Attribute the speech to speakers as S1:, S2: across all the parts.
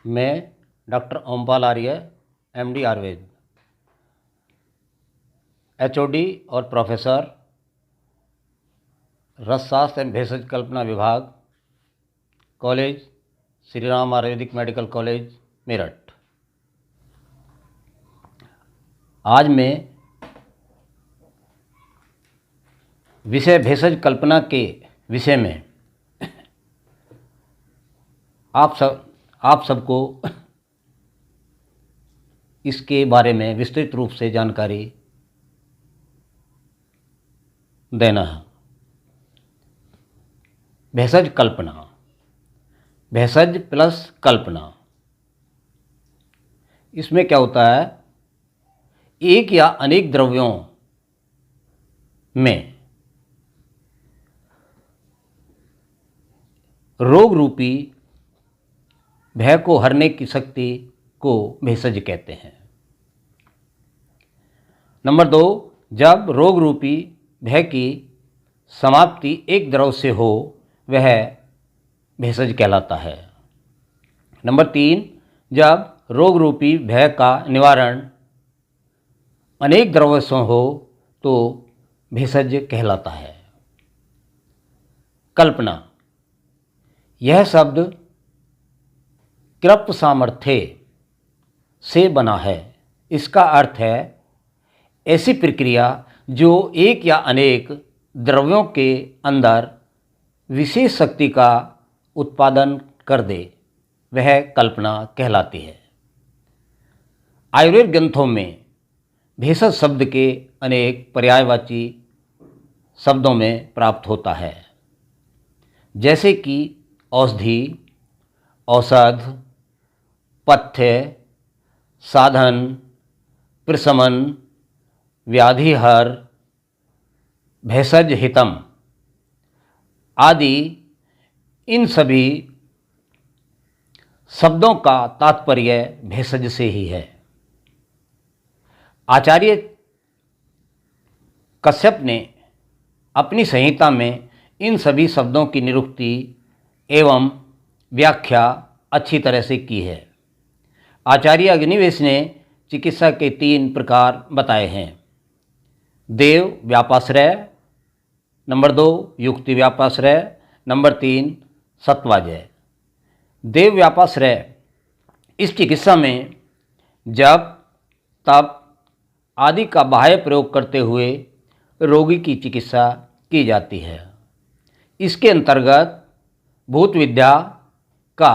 S1: मैं डॉक्टर ओमपाल आर्य, MD Ayurveda, HOD और professor, रसशास्त्र एवं भेषज कल्पना विभाग, college Shri Ram Ayurvedic medical college, Meerut. आज मैं विषय भेषज कल्पना के विषय में आप सबको इसके बारे में विस्तृत रूप से जानकारी देना है। भेषज कल्पना, भेषज प्लस कल्पना, इसमें क्या होता है? एक या अनेक द्रव्यों में रोग रूपी भय को हरने की शक्ति को भेषज कहते हैं। नंबर 2, जब रोग रूपी भय की समाप्ति एक द्रव से हो वह भेषज कहलाता है। नंबर 3, जब रोग रूपी भय का निवारण अनेक द्रव्यों से हो तो भेषज कहलाता है। कल्पना, यह शब्द कृप सामर्थ्य से बना है। इसका अर्थ है ऐसी प्रक्रिया जो एक या अनेक द्रव्यों के अंदर विशेष शक्ति का उत्पादन कर दे, वह कल्पना कहलाती है। आयुर्वेद ग्रंथों में भेषज शब्द के अनेक पर्यायवाची शब्दों में प्राप्त होता है, जैसे कि औषधि, औषध, पथ्य, साधन, प्रशमन, व्याधिहर, भेषज हितम आदि। इन सभी शब्दों का तात्पर्य भेषज से ही है। आचार्य कश्यप ने अपनी संहिता में इन सभी शब्दों की निरुक्ति एवं व्याख्या अच्छी तरह से की है। आचार्य अग्निवेश ने चिकित्सा के 3 प्रकार बताए हैं: देव व्यापाश्रय, नंबर 2 युक्ति व्यापाश्रय, नंबर 3 सत्वाजय। देव व्यापाश्रय इस चिकित्सा में जप, तप आदि का बाह्य प्रयोग करते हुए रोगी की चिकित्सा की जाती है। इसके अंतर्गत भूत विद्या का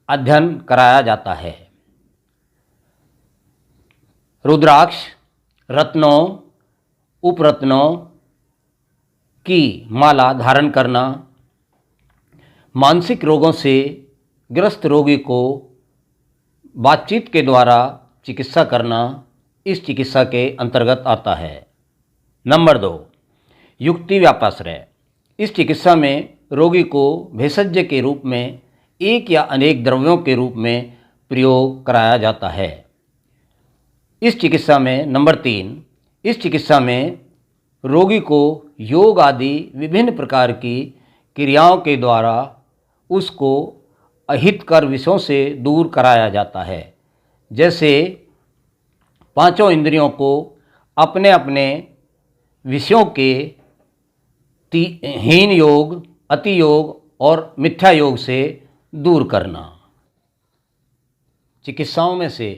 S1: अध्ययन कराया जाता है। रुद्राक्ष, रत्नों, उपरत्नों की माला धारण करना, मानसिक रोगों से ग्रस्त रोगी को बातचीत के द्वारा चिकित्सा करना इस चिकित्सा के अंतर्गत आता है। नंबर 2, युक्ति व्यापाश्रय। इस चिकित्सा में रोगी को भेषज के रूप में एक या अनेक द्रव्यों के रूप में प्रयोग कराया जाता है। इस चिकित्सा में नंबर 3, इस चिकित्सा में रोगी को योग आदि विभिन्न प्रकार की क्रियाओं के द्वारा उसको अहितकर विषयों से दूर कराया जाता है, जैसे 5 इंद्रियों को अपने अपने विषयों के हीन योग, अति योग और मिथ्या योग से दूर करना। चिकित्साओं में से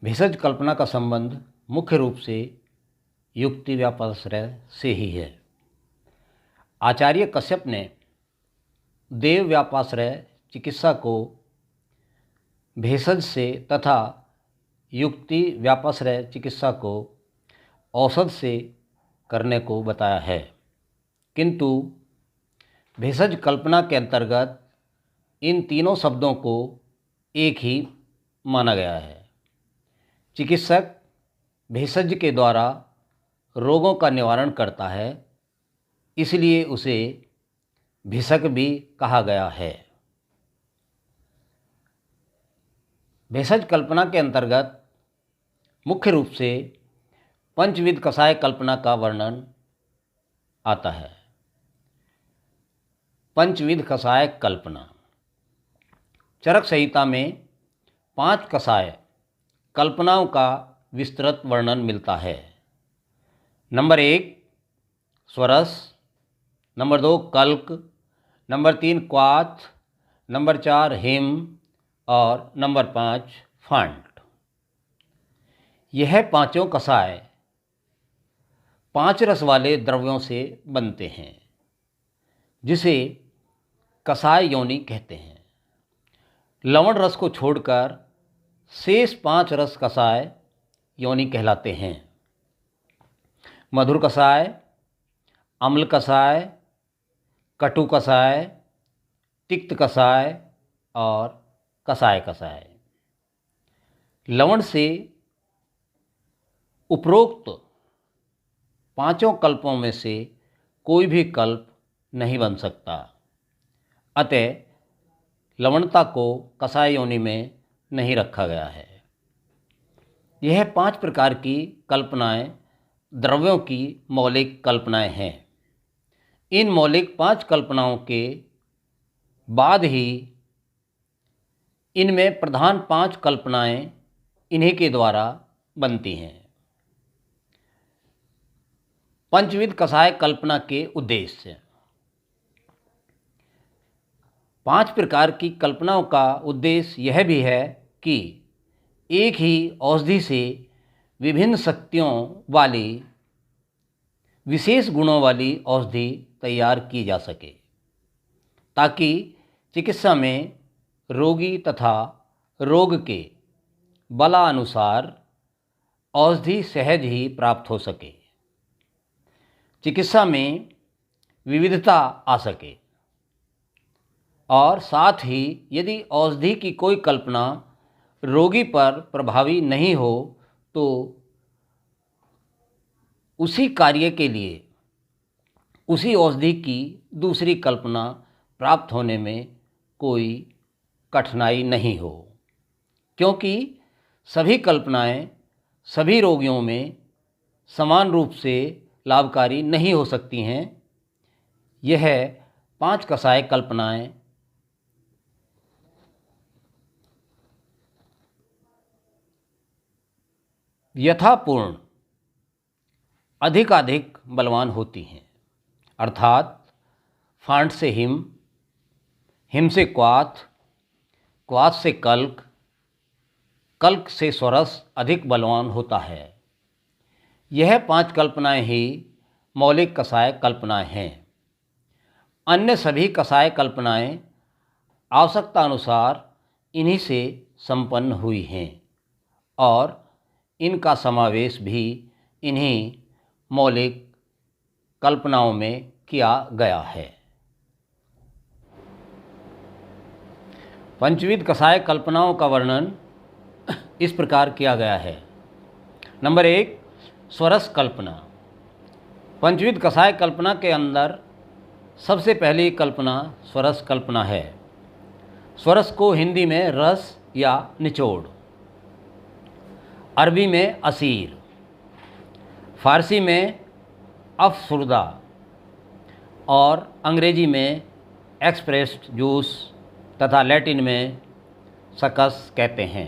S1: भेषज कल्पना का संबंध मुख्य रूप से युक्ति व्यापाश्रय से ही है। आचार्य कश्यप ने देव व्यापाश्रय चिकित्सा को भेषज से तथा युक्ति व्यापाश्रय चिकित्सा को औषध से करने को बताया है, किंतु भेषज कल्पना के अंतर्गत इन तीनों शब्दों को एक ही माना गया है। चिकित्सक भेषज के द्वारा रोगों का निवारण करता है, इसलिए उसे भिषक भी कहा गया है। भेषज कल्पना के अंतर्गत मुख्य रूप से पंचविध कषाय कल्पना का वर्णन आता है। पंचविध कषाय कल्पना, चरक संहिता में 5 कषाय कल्पनाओं का विस्तृत वर्णन मिलता है। नंबर 1 स्वरस, नंबर 2 कल्क, नंबर 3 क्वाथ, नंबर 4 हिम और नंबर 5 फांट। यह पांचों कषाय 5 रस वाले द्रव्यों से बनते हैं, जिसे कषाय योनि कहते हैं। लवण रस को छोड़कर शेष 5 रस कषाय योनि कहलाते हैं। मधुर कषाय, अम्ल कषाय, कटु कषाय, तिक्त कषाय और कषाय कषाय। लवण से उपरोक्त 5 कल्पों में से कोई भी कल्प नहीं बन सकता, अतः लवणता को कषाय योनि में नहीं रखा गया है। यह 5 प्रकार की कल्पनाएं द्रव्यों की मौलिक कल्पनाएं हैं। इन मौलिक 5 कल्पनाओं के बाद ही इनमें प्रधान 5 कल्पनाएं इन्हीं के द्वारा बनती हैं। पंचविध कषाय कल्पना के उद्देश्य। 5 प्रकार की कल्पनाओं का उद्देश्य यह भी है कि एक ही औषधि से विभिन्न शक्तियों वाली विशेष गुणों वाली औषधि तैयार की जा सके, ताकि चिकित्सा में रोगी तथा रोग के बलानुसार औषधि सहज ही प्राप्त हो सके, चिकित्सा में विविधता आ सके और साथ ही यदि औषधि की कोई कल्पना रोगी पर प्रभावी नहीं हो तो उसी कार्य के लिए उसी औषधि की दूसरी कल्पना प्राप्त होने में कोई कठिनाई नहीं हो, क्योंकि सभी कल्पनाएं सभी रोगियों में समान रूप से लाभकारी नहीं हो सकती हैं। यह 5 कषाय कल्पनाएं यथापूर्ण अधिकाधिक बलवान होती हैं, अर्थात फांट से हिम, हिम से क्वाथ, क्वाथ से कल्क, कल्क से स्वरस अधिक बलवान होता है। यह 5 कल्पनाएं ही मौलिक कषाय कल्पनाएं हैं। अन्य सभी कषाय कल्पनाएं आवश्यकता अनुसार इन्हीं से संपन्न हुई हैं और इनका समावेश भी इन्हीं मौलिक कल्पनाओं में किया गया है। पंचविध कषाय कल्पनाओं का वर्णन इस प्रकार किया गया है। नंबर 1 स्वरस कल्पना। पंचविध कषाय कल्पना के अंदर सबसे पहली कल्पना स्वरस कल्पना है। स्वरस को हिंदी में रस या निचोड़, अरबी में असीर, फारसी में अफसुरदा और अंग्रेजी में एक्सप्रेस्ड जूस तथा लैटिन में सकस कहते हैं।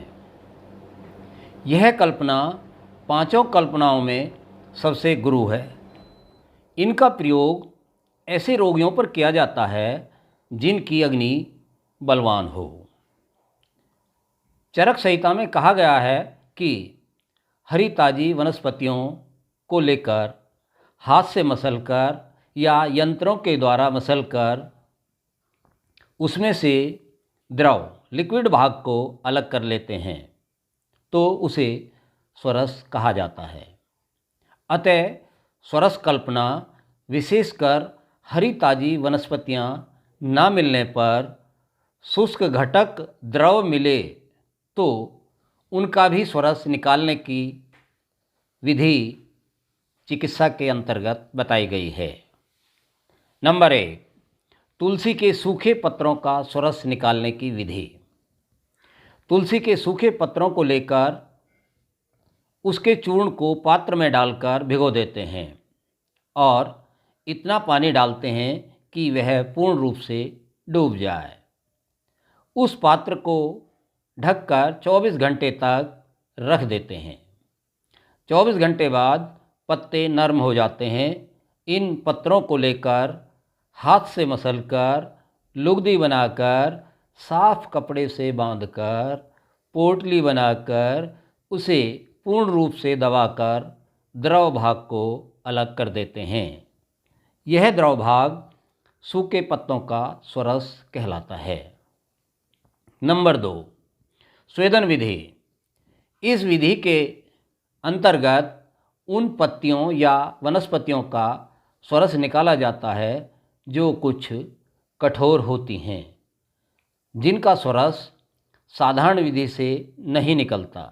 S1: यह कल्पना 5 कल्पनाओं में सबसे गुरु है। इनका प्रयोग ऐसे रोगियों पर किया जाता है जिनकी अग्नि बलवान हो। चरक संहिता में कहा गया है कि हरी ताजी वनस्पतियों को लेकर हाथ से मसलकर या यंत्रों के द्वारा मसलकर उसमें से द्रव लिक्विड भाग को अलग कर लेते हैं तो उसे स्वरस कहा जाता है। अतः स्वरस कल्पना विशेषकर हरी ताजी वनस्पतियां ना मिलने पर शुष्क घटक द्रव मिले तो उनका भी स्वरस निकालने की विधि चिकित्सा के अंतर्गत बताई गई है। नंबर 1 तुलसी के सूखे पत्रों का स्वरस निकालने की विधि। तुलसी के सूखे पत्रों को लेकर उसके चूर्ण को पात्र में डालकर भिगो देते हैं और इतना पानी डालते हैं कि वह पूर्ण रूप से डूब जाए। उस पात्र को ढककर 24 घंटे तक रख देते हैं। 24 घंटे बाद पत्ते नरम हो जाते हैं। इन पत्रों को लेकर हाथ से मसलकर लुगदी बनाकर साफ कपड़े से बांधकर पोटली बनाकर उसे पूर्ण रूप से दबाकर द्रव भाग को अलग कर देते हैं। यह द्रव भाग सूखे पत्तों का स्वरस कहलाता है। नंबर 2, स्वेदन विधि। इस विधि के अंतर्गत उन पत्तियों या वनस्पतियों का स्वरस निकाला जाता है जो कुछ कठोर होती हैं, जिनका स्वरस साधारण विधि से नहीं निकलता।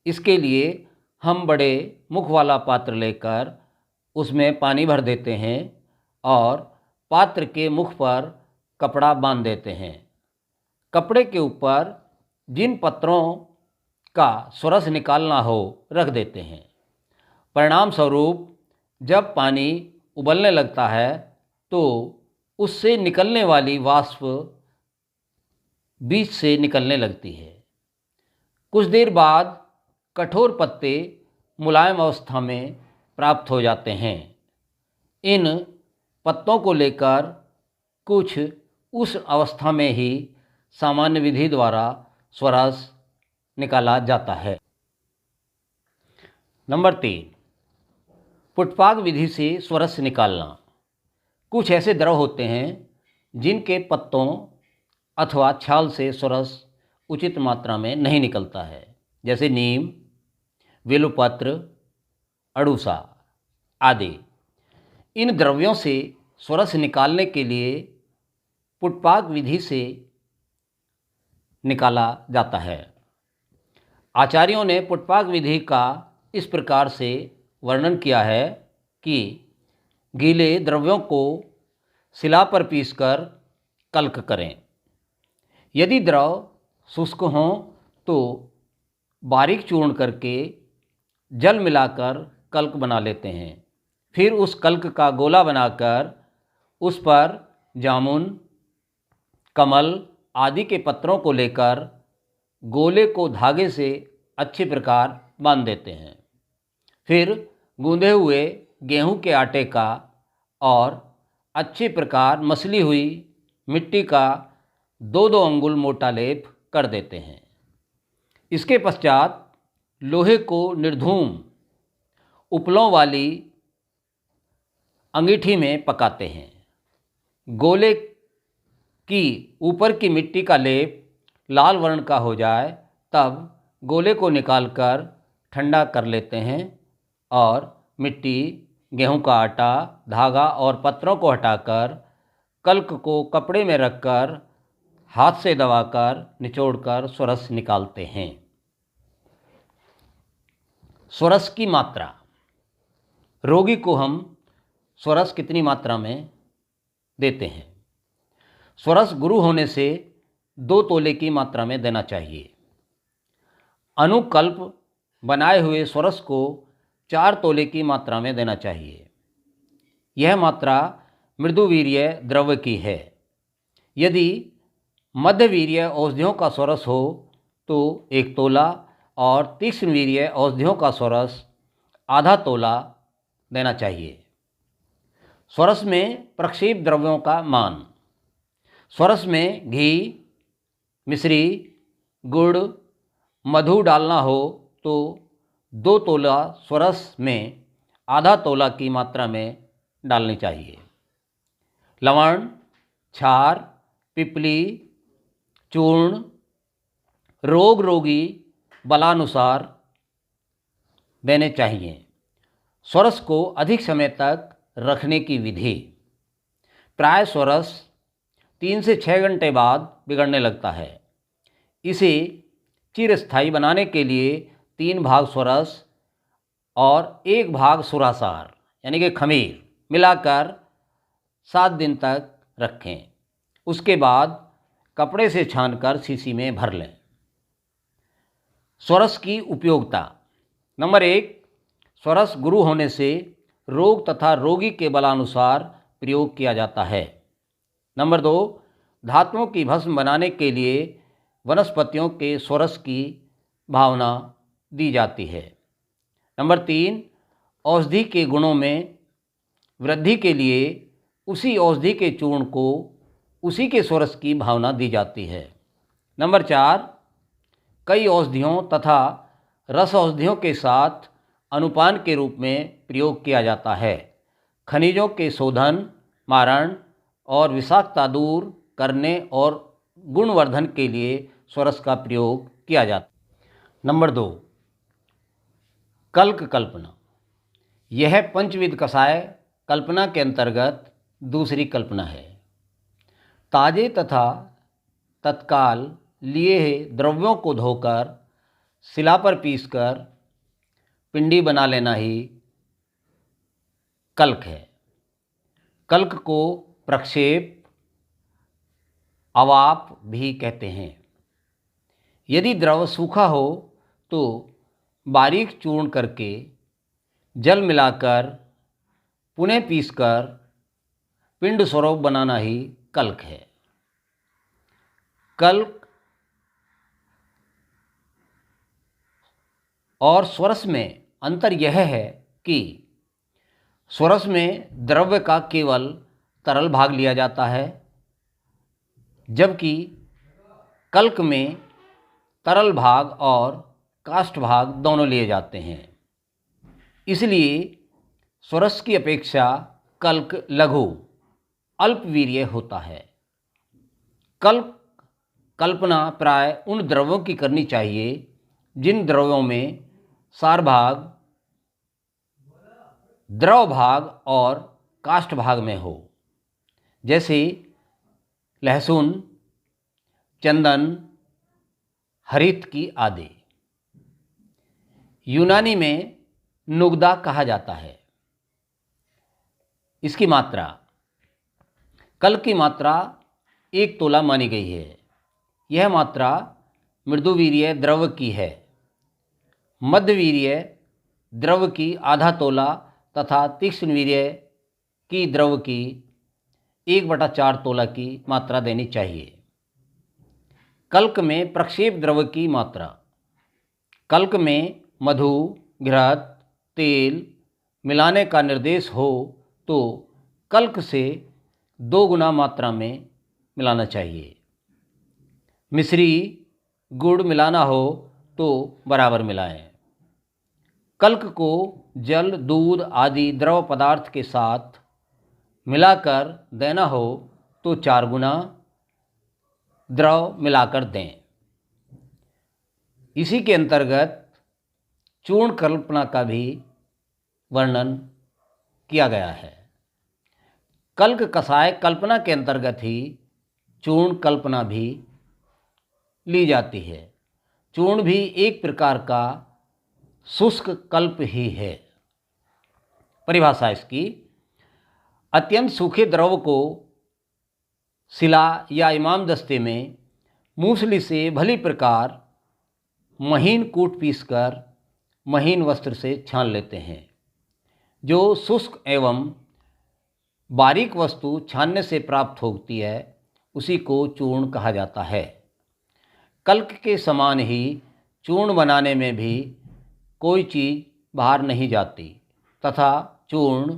S1: इसके लिए हम बड़े मुख वाला पात्र लेकर उसमें पानी भर देते हैं और पात्र के मुख पर कपड़ा बांध देते हैं। कपड़े के ऊपर जिन पत्रों का स्वरस निकालना हो रख देते हैं। परिणाम स्वरूप जब पानी उबलने लगता है तो उससे निकलने वाली वाष्प बीच से निकलने लगती है। कुछ देर बाद कठोर पत्ते मुलायम अवस्था में प्राप्त हो जाते हैं। इन पत्तों को लेकर कुछ उस अवस्था में ही सामान्य विधि द्वारा स्वरस निकाला जाता है। नंबर 3, पुटपाक विधि से स्वरस निकालना। कुछ ऐसे द्रव होते हैं जिनके पत्तों अथवा छाल से स्वरस उचित मात्रा में नहीं निकलता है, जैसे नीम, बेलपत्र, अड़ूसा आदि। इन द्रव्यों से स्वरस निकालने के लिए पुटपाक विधि से निकाला जाता है। आचार्यों ने पुटपाक विधि का इस प्रकार से वर्णन किया है कि गीले द्रव्यों को शिला पर पीसकर कल्क करें। यदि द्रव शुष्क हों तो बारीक चूर्ण करके जल मिलाकर कल्क बना लेते हैं। फिर उस कल्क का गोला बनाकर उस पर जामुन, कमल आदि के पत्रों को लेकर गोले को धागे से अच्छे प्रकार बांध देते हैं। फिर गूंधे हुए गेहूं के आटे का और अच्छे प्रकार मसली हुई मिट्टी का 2-2 अंगुल मोटा लेप कर देते हैं। इसके पश्चात लोहे को निर्धूम उपलों वाली अंगीठी में पकाते हैं। गोले की ऊपर की मिट्टी का लेप लाल वर्ण का हो जाए तब गोले को निकालकर ठंडा कर लेते हैं और मिट्टी, गेहूं का आटा, धागा और पत्रों को हटाकर कल्क को कपड़े में रखकर हाथ से दबाकर निचोड़कर स्वरस निकालते हैं। स्वरस की मात्रा। रोगी को हम स्वरस कितनी मात्रा में देते हैं? स्वरस गुरु होने से 2 तोले की मात्रा में देना चाहिए। अनुकल्प बनाए हुए स्वरस को 4 तोले की मात्रा में देना चाहिए। यह मात्रा मृदुवीर्य द्रव्य की है। यदि मध्यवीर्य औषधियों का स्वरस हो तो 1 तोला और तीक्ष्णवीर्य औषधियों का स्वरस आधा तोला देना चाहिए। स्वरस में प्रक्षेप द्रव्यों का मान। स्वरस में घी, मिश्री, गुड़, मधु डालना हो तो 2 तोला स्वरस में आधा तोला की मात्रा में डालनी चाहिए। लवण, क्षार, पिपली, चूर्ण रोग रोगी बलानुसार देने चाहिए। स्वरस को अधिक समय तक रखने की विधि। प्राय स्वरस 3 से 6 घंटे बाद बिगड़ने लगता है। इसे चिरस्थायी बनाने के लिए 3 भाग स्वरस और 1 भाग सुरासार यानी कि खमीर मिलाकर 7 दिन तक रखें। उसके बाद कपड़े से छानकर शीशी में भर लें। स्वरस की उपयोगिता। नंबर 1, स्वरस गुरु होने से रोग तथा रोगी के बलानुसार प्रयोग किया जाता है। नंबर 2, धातुओं की भस्म बनाने के लिए वनस्पतियों के स्वरस की भावना दी जाती है। नंबर 3, औषधि के गुणों में वृद्धि के लिए उसी औषधि के चूर्ण को उसी के स्वरस की भावना दी जाती है। नंबर 4, कई औषधियों तथा रस औषधियों के साथ अनुपान के रूप में प्रयोग किया जाता है। खनिजों के शोधन, मारण और विषाक्तता दूर करने और गुणवर्धन के लिए स्वरस का प्रयोग किया जाता है। नंबर 2, कल्क कल्पना। यह पंचविध कषाय कल्पना के अंतर्गत दूसरी कल्पना है। ताजे तथा तत्काल लिए द्रव्यों को धोकर शिला पर पीसकर पिंडी बना लेना ही कल्क है। कल्क को प्रक्षेप, अवाप भी कहते हैं। यदि द्रव सूखा हो तो बारीक चूर्ण करके जल मिलाकर पुनः पीसकर पिंड स्वरूप बनाना ही कल्क है। कल्क और स्वरस में अंतर यह है कि स्वरस में द्रव्य का केवल तरल भाग लिया जाता है, जबकि कल्क में तरल भाग और काष्ठ भाग दोनों लिए जाते हैं। इसलिए स्वरस की अपेक्षा कल्क लघु अल्पवीर्य होता है। कल्क कल्पना प्राय उन द्रव्यों की करनी चाहिए जिन द्रव्यों में सार भाग, द्रव भाग और काष्ठ भाग में हो, जैसे लहसुन, चंदन, हरित की आदि। यूनानी में नुगदा कहा जाता है। इसकी मात्रा, कल्क की मात्रा 1 तोला मानी गई है। यह मात्रा मृदुवीर्य द्रव की है। मध्यवीर्य द्रव की आधा तोला तथा तीक्ष्णवीर्य की द्रव की 1/4 तोला की मात्रा देनी चाहिए। कल्क में प्रक्षेप द्रव की मात्रा, कल्क में मधु, घृत, तेल मिलाने का निर्देश हो तो कल्क से 2 गुना मात्रा में मिलाना चाहिए। मिश्री, गुड़ मिलाना हो तो बराबर मिलाएं। कल्क को जल, दूध आदि द्रव पदार्थ के साथ मिलाकर देना हो तो 4 गुना द्रव मिलाकर दें। इसी के अंतर्गत चूर्ण कल्पना का भी वर्णन किया गया है। कल्क कषाय कल्पना के अंतर्गत ही चूर्ण कल्पना भी ली जाती है। चूर्ण भी एक प्रकार का शुष्क कल्प ही है। परिभाषा इसकी, अत्यंत सूखे द्रव को शिला या इमाम दस्ते में मूसली से भली प्रकार महीन कूट पीसकर महीन वस्त्र से छान लेते हैं। जो शुष्क एवं बारीक वस्तु छानने से प्राप्त होती है उसी को चूर्ण कहा जाता है। कल्क के समान ही चूर्ण बनाने में भी कोई चीज़ बाहर नहीं जाती तथा चूर्ण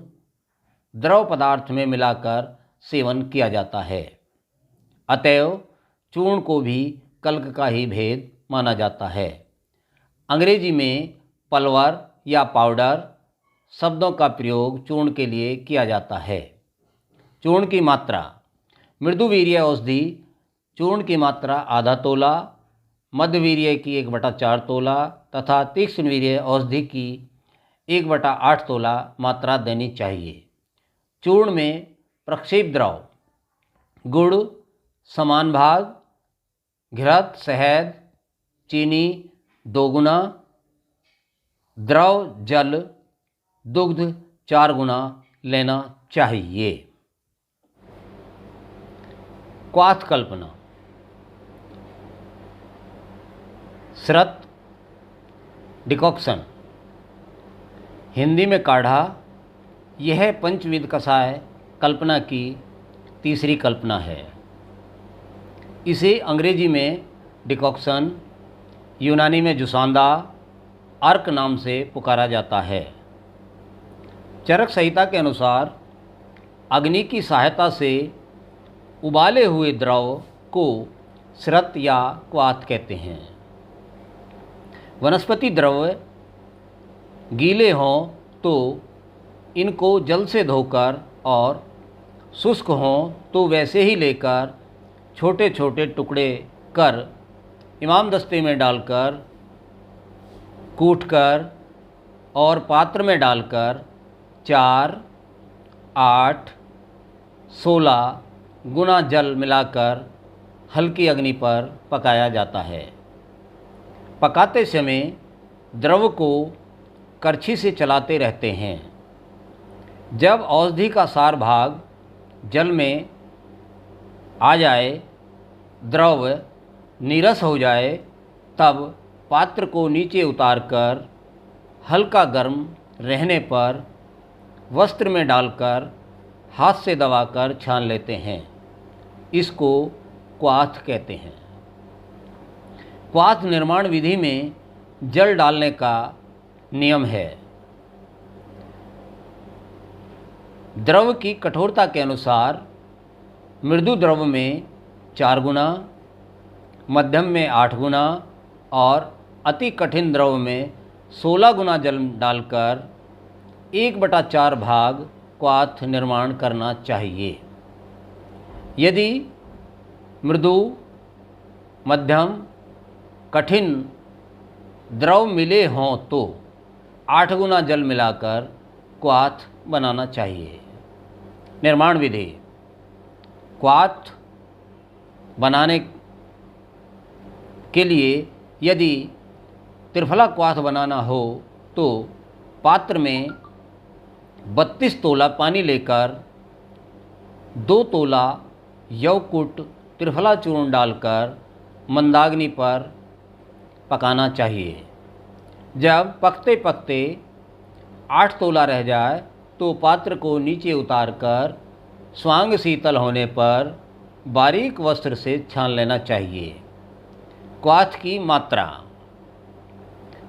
S1: द्रव पदार्थ में मिलाकर सेवन किया जाता है। अतएव चूर्ण को भी कल्क का ही भेद माना जाता है। अंग्रेजी में पलवर या पाउडर शब्दों का प्रयोग चूर्ण के लिए किया जाता है। चूर्ण की मात्रा, मृदुवीर्य औषधि चूर्ण की मात्रा आधा तोला, मध्यवीर्य की 1/4 तोला तथा तीक्ष्णवीर्य औषधि की 1/8 तोला मात्रा देनी चाहिए। चूर्ण में प्रक्षेप द्रव, गुड़ समान भाग, घृत, शहद, चीनी 2 गुना, द्रव जल, दुग्ध 4 गुना लेना चाहिए। क्वाथ कल्पना, श्रत, डिकॉक्शन, हिंदी में काढ़ा, यह पंचविध कषाय कल्पना की तीसरी कल्पना है। इसे अंग्रेजी में डिकॉक्शन, यूनानी में जुसांदा, अर्क नाम से पुकारा जाता है। चरक संहिता के अनुसार अग्नि की सहायता से उबाले हुए द्रव को श्रत या क्वाथ कहते हैं। वनस्पति द्रव्य गीले हों तो इनको जल से धोकर और शुष्क हों तो वैसे ही लेकर छोटे छोटे टुकड़े कर इमाम दस्ते में डालकर कूटकर और पात्र में डालकर 4, 8, 16 गुना जल मिलाकर हल्की अग्नि पर पकाया जाता है। पकाते समय द्रव को करछी से चलाते रहते हैं। जब औषधि का सार भाग जल में आ जाए, द्रव नीरस हो जाए, तब पात्र को नीचे उतारकर हल्का गर्म रहने पर वस्त्र में डालकर हाथ से दबाकर छान लेते हैं। इसको क्वाथ कहते हैं। क्वाथ निर्माण विधि में जल डालने का नियम है। द्रव की कठोरता के अनुसार मृदु द्रव में 4 गुना, मध्यम में 8 गुना और अति कठिन द्रव में 16 गुना जल डालकर 1/4 भाग क्वाथ निर्माण करना चाहिए। यदि मृदु, मध्यम, कठिन द्रव मिले हों तो 8 गुना जल मिलाकर क्वाथ बनाना चाहिए। निर्माण विधि: क्वाथ बनाने के लिए यदि त्रिफला क्वाथ बनाना हो तो पात्र में 32 तोला पानी लेकर 2 तोला यवकुट त्रिफला चूर्ण डालकर मंदाग्नि पर पकाना चाहिए। जब पकते पकते 8 तोला रह जाए तो पात्र को नीचे उतारकर स्वांग शीतल होने पर बारीक वस्त्र से छान लेना चाहिए। क्वाथ की मात्रा: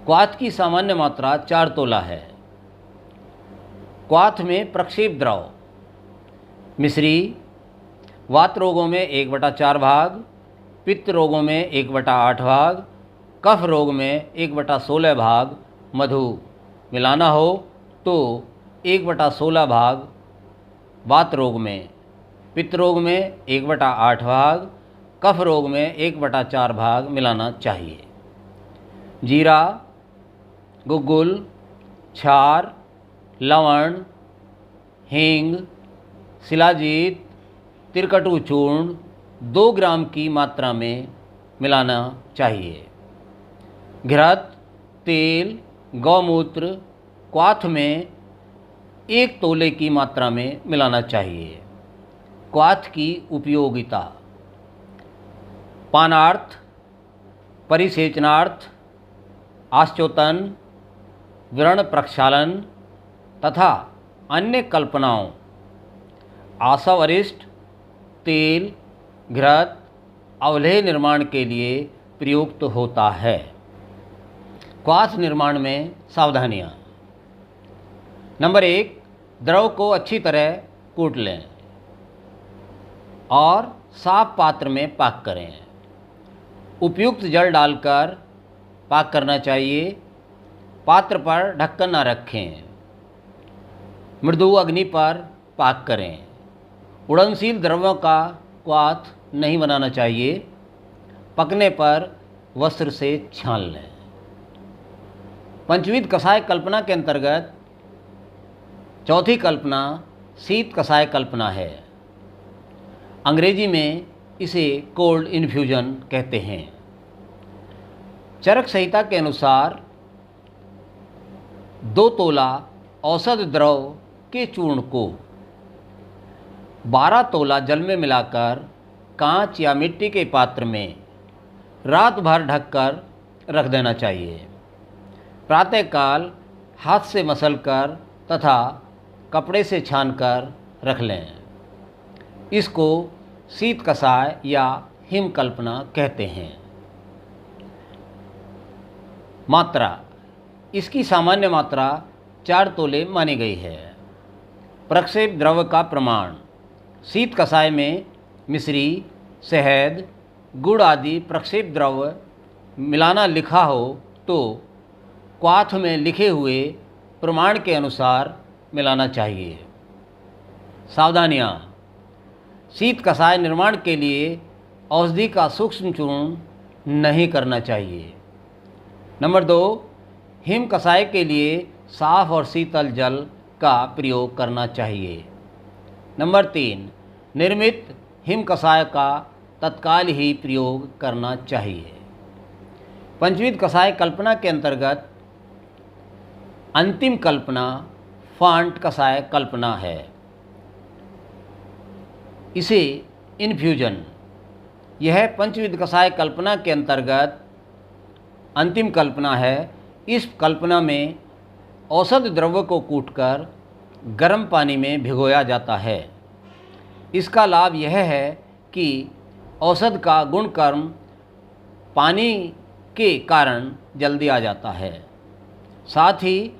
S1: क्वाथ की सामान्य मात्रा 4 तोला है। क्वाथ में प्रक्षेप द्रव: मिश्री, वात रोगों में 1/4 भाग, पित्त रोगों में 1/8 भाग, कफ रोग में 1/16 भाग मधु मिलाना हो तो 1/16 भाग वात रोग में, पित्त रोग में 1/8 भाग, कफ रोग में 1/4 भाग मिलाना चाहिए। जीरा, गुग्गुल, क्षार, लवण, हींग, शिलाजीत, तिरकटू चूर्ण 2 ग्राम की मात्रा में मिलाना चाहिए। घृत, तेल, गौमूत्र क्वाथ में 1 तोले की मात्रा में मिलाना चाहिए। क्वाथ की उपयोगिता: पानार्थ, परिसेचनार्थ, आश्चोतन, व्रण प्रक्षालन तथा अन्य कल्पनाओं, आसव अरिष्ट, तेल, घृत, अवलेह निर्माण के लिए प्रयुक्त होता है। क्वाथ निर्माण में सावधानियाँ: नंबर 1, द्रव को अच्छी तरह कूट लें और साफ पात्र में पाक करें। उपयुक्त जल डालकर पाक करना चाहिए। पात्र पर ढक्कन न रखें। मृदु अग्नि पर पाक करें। उड़नशील द्रव्यों का क्वाथ नहीं बनाना चाहिए। पकने पर वस्त्र से छान लें। पंचविध कषाय कल्पना के अंतर्गत चौथी कल्पना शीत कषाय कल्पना है। अंग्रेजी में इसे कोल्ड इन्फ्यूजन कहते हैं। चरक संहिता के अनुसार 2 तोला औसत द्रव के चूर्ण को 12 तोला जल में मिलाकर कांच या मिट्टी के पात्र में रात भर ढककर रख देना चाहिए। प्रातःकाल हाथ से मसलकर तथा कपड़े से छानकर रख लें। इसको शीत कषाय या हिम कल्पना कहते हैं। मात्रा, इसकी सामान्य मात्रा 4 तोले मानी गई है। प्रक्षेप द्रव्य का प्रमाण, शीत कषाय में मिश्री, शहद, गुड़ आदि प्रक्षेप द्रव्य मिलाना लिखा हो तो क्वाथ में लिखे हुए प्रमाण के अनुसार मिलाना चाहिए। सावधानियाँ, शीत कषाय निर्माण के लिए औषधि का सूक्ष्म चूर्ण नहीं करना चाहिए। नंबर 2, हिम कषाय के लिए साफ और शीतल जल का प्रयोग करना चाहिए। नंबर 3, निर्मित हिम कषाय का तत्काल ही प्रयोग करना चाहिए। पंचविध कषाय कल्पना के अंतर्गत अंतिम कल्पना फांट कषाय कल्पना है। इसे इन्फ्यूजन, यह पंचविध कषाय कल्पना के अंतर्गत अंतिम कल्पना है। इस कल्पना में औषध द्रव्य को कूटकर गर्म पानी में भिगोया जाता है। इसका लाभ यह है कि औषध का गुणकर्म पानी के कारण जल्दी आ जाता है। साथ ही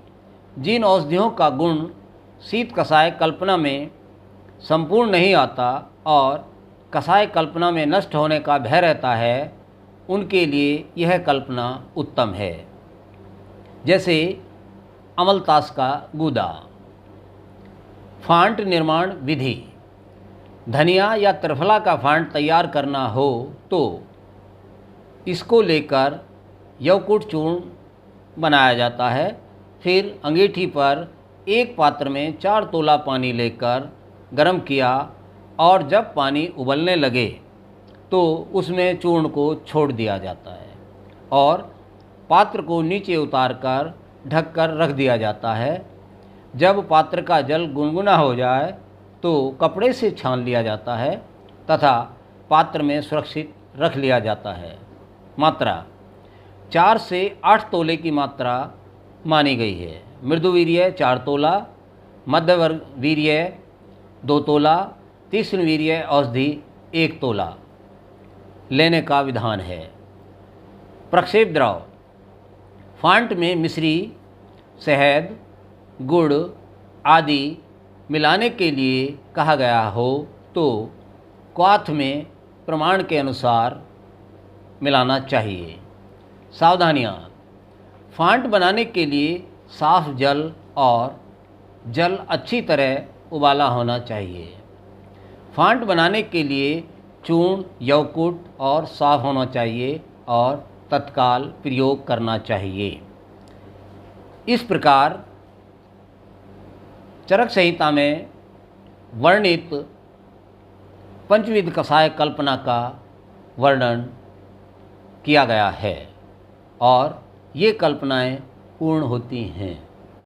S1: जिन औषधियों का गुण शीत कषाय कल्पना में संपूर्ण नहीं आता और कषाय कल्पना में नष्ट होने का भय रहता है, उनके लिए यह कल्पना उत्तम है। जैसे अमलतास का गूदा। फांट निर्माण विधि, धनिया या त्रिफला का फांट तैयार करना हो तो इसको लेकर यवकुट चूर्ण बनाया जाता है। फिर अंगीठी पर एक पात्र में 4 तोला पानी लेकर गर्म किया और जब पानी उबलने लगे तो उसमें चूर्ण को छोड़ दिया जाता है और पात्र को नीचे उतारकर ढककर रख दिया जाता है। जब पात्र का जल गुनगुना हो जाए तो कपड़े से छान लिया जाता है तथा पात्र में सुरक्षित रख लिया जाता है। मात्रा, 4 से 8 तोले की मात्रा मानी गई है। मृदुवीर्य 4 तोला, मध्यवर्ग वीर्य 2 तोला, तीक्ष्ण वीर्य औषधि 1 तोला लेने का विधान है। प्रक्षेप द्रव, फांट में मिश्री, शहद, गुड़ आदि मिलाने के लिए कहा गया हो तो क्वाथ में प्रमाण के अनुसार मिलाना चाहिए। सावधानियाँ, फांट बनाने के लिए साफ जल और जल अच्छी तरह उबाला होना चाहिए। फांट बनाने के लिए चूर्ण, यवकुट और साफ होना चाहिए और तत्काल प्रयोग करना चाहिए। इस प्रकार चरक संहिता में वर्णित पंचविध कषाय कल्पना का वर्णन किया गया है और ये कल्पनाएं पूर्ण होती हैं।